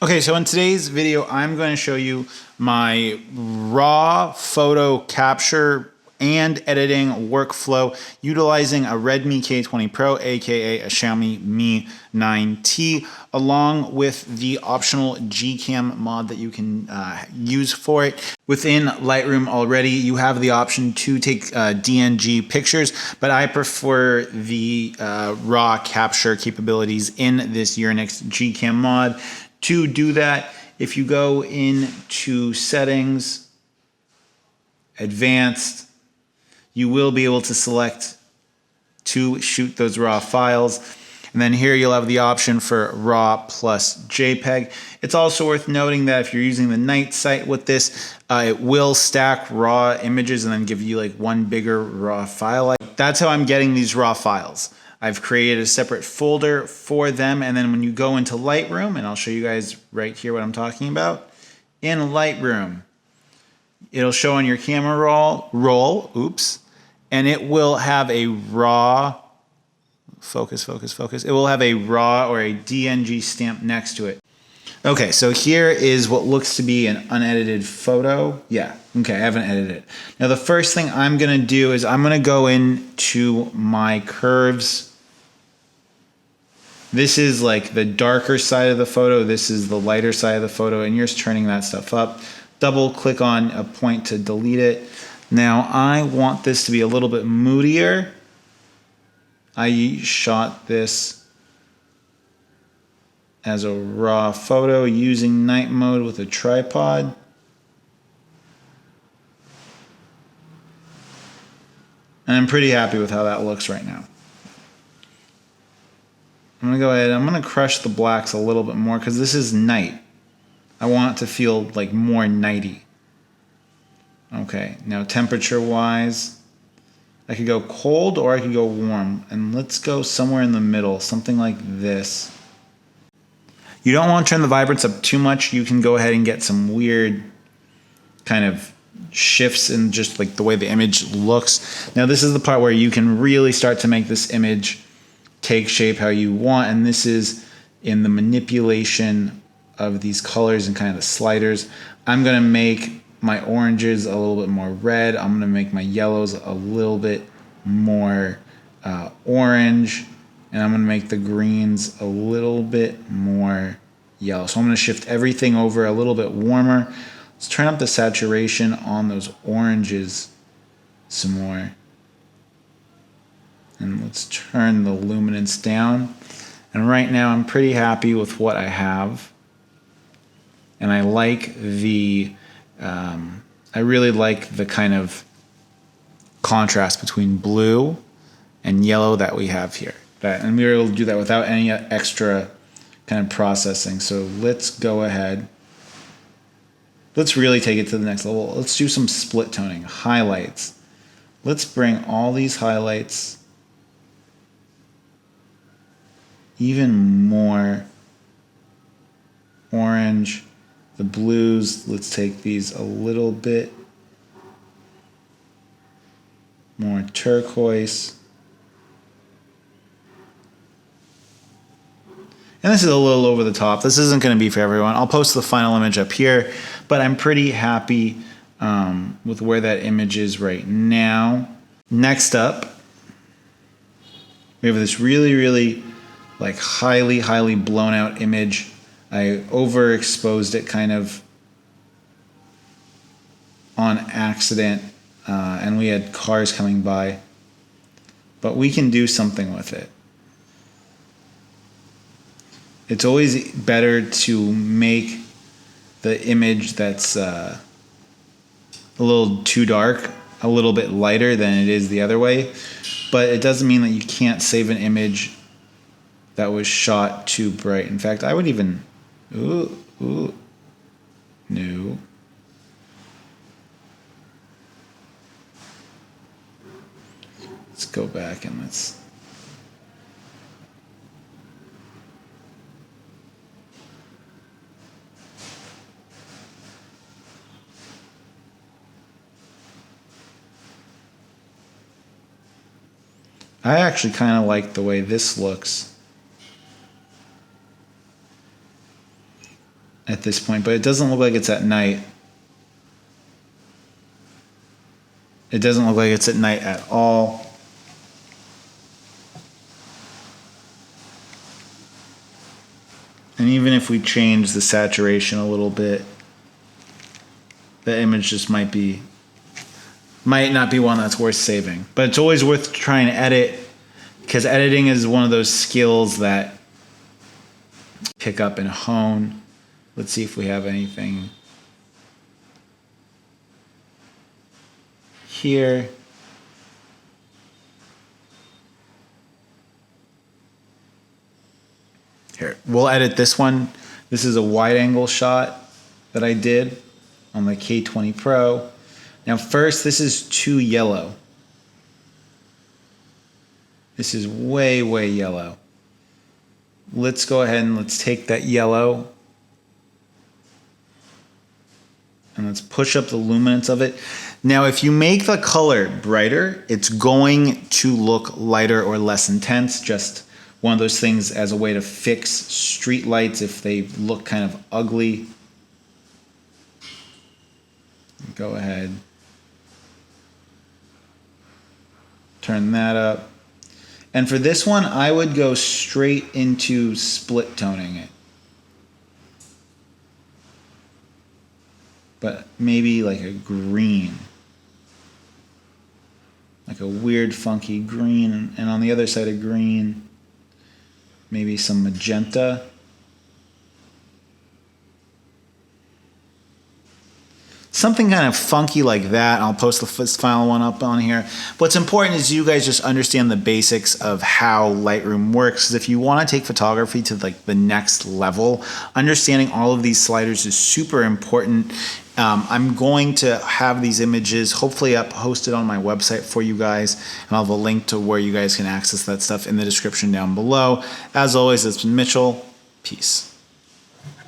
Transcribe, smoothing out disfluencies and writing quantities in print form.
Okay, so in today's video, I'm going to show you my raw photo capture and editing workflow utilizing a Redmi K20 Pro, aka a Xiaomi Mi 9T, along with the optional GCam mod that you can use for it. Within Lightroom already, you have the option to take DNG pictures, but I prefer the raw capture capabilities in this Uranix GCam mod. To do that, if you go into settings, advanced, you will be able to select to shoot those raw files. And then here you'll have the option for RAW plus JPEG. It's also worth noting that if you're using the night site with this, it will stack raw images and then give you like one bigger raw file. That's how I'm getting these raw files. I've created a separate folder for them, and then when you go into Lightroom, and I'll show you guys right here what I'm talking about, in Lightroom, it'll show on your camera roll, and it will have a raw, focus. It will have a raw or a DNG stamp next to it. Okay, so here is what looks to be an unedited photo. Yeah, okay, I haven't edited it. Now the first thing I'm gonna do is I'm gonna go into my curves. This is like the darker side of the photo, this is the lighter side of the photo, and you're just turning that stuff up. Double click on a point to delete it. Now I want this to be a little bit moodier. I shot this as a raw photo using night mode with a tripod. And I'm pretty happy with how that looks right now. I'm gonna go ahead, I'm gonna crush the blacks a little bit more because this is night. I want it to feel like more nighty. Okay, now temperature wise, I could go cold or I could go warm. And let's go somewhere in the middle, something like this. You don't want to turn the vibrance up too much. You can go ahead and get some weird kind of shifts in just like the way the image looks. Now this is the part where you can really start to make this image take shape how you want, and this is in the manipulation of these colors and kind of the sliders. I'm gonna make my oranges a little bit more red. I'm gonna make my yellows a little bit more orange, and I'm gonna make the greens a little bit more yellow. So I'm gonna shift everything over a little bit warmer. Let's turn up the saturation on those oranges some more. And let's turn the luminance down. And right now I'm pretty happy with what I have. And I like the, I really like the kind of contrast between blue and yellow that we have here. And we were able to do that without any extra kind of processing. So let's go ahead. Let's really take it to the next level. Let's do some split toning, highlights. Let's bring all these highlights even more orange. The blues, let's take these a little bit more turquoise. And this is a little over the top. This isn't going to be for everyone. I'll post the final image up here, but I'm pretty happy with where that image is right now. Next up, we have this really like highly blown out image. I overexposed it kind of on accident, and we had cars coming by, but we can do something with it. It's always better to make the image that's a little too dark a little bit lighter than it is the other way, but it doesn't mean that you can't save an image that was shot too bright. In fact, I would even, no. Let's go back and let's, I actually kind of like the way this looks. at this point, but it doesn't look like it's at night. It doesn't look like it's at night at all. And even if we change the saturation a little bit, the image just might not be one that's worth saving. But it's always worth trying to edit, because editing is one of those skills that pick up and hone. Let's see if we have anything here. Here, we'll edit this one. This is a wide angle shot that I did on the K20 Pro. Now first, this is too yellow. This is way, way yellow. Let's go ahead and let's take that yellow and let's push up the luminance of it. Now, if you make the color brighter, it's going to look lighter or less intense. Just one of those things as a way to fix street lights if they look kind of ugly. Go ahead. Turn that up. And for this one, I would go straight into split toning it. But maybe like a green. Like a weird, funky green. And on the other side of green, maybe some magenta. Something kind of funky like that. I'll post the final one up on here. What's important is you guys just understand the basics of how Lightroom works. If you want to take photography to like the next level, understanding all of these sliders is super important. I'm going to have these images hopefully up hosted on my website for you guys, and I'll have a link to where you guys can access that stuff in the description down below. As always, it's been Mitchell. Peace.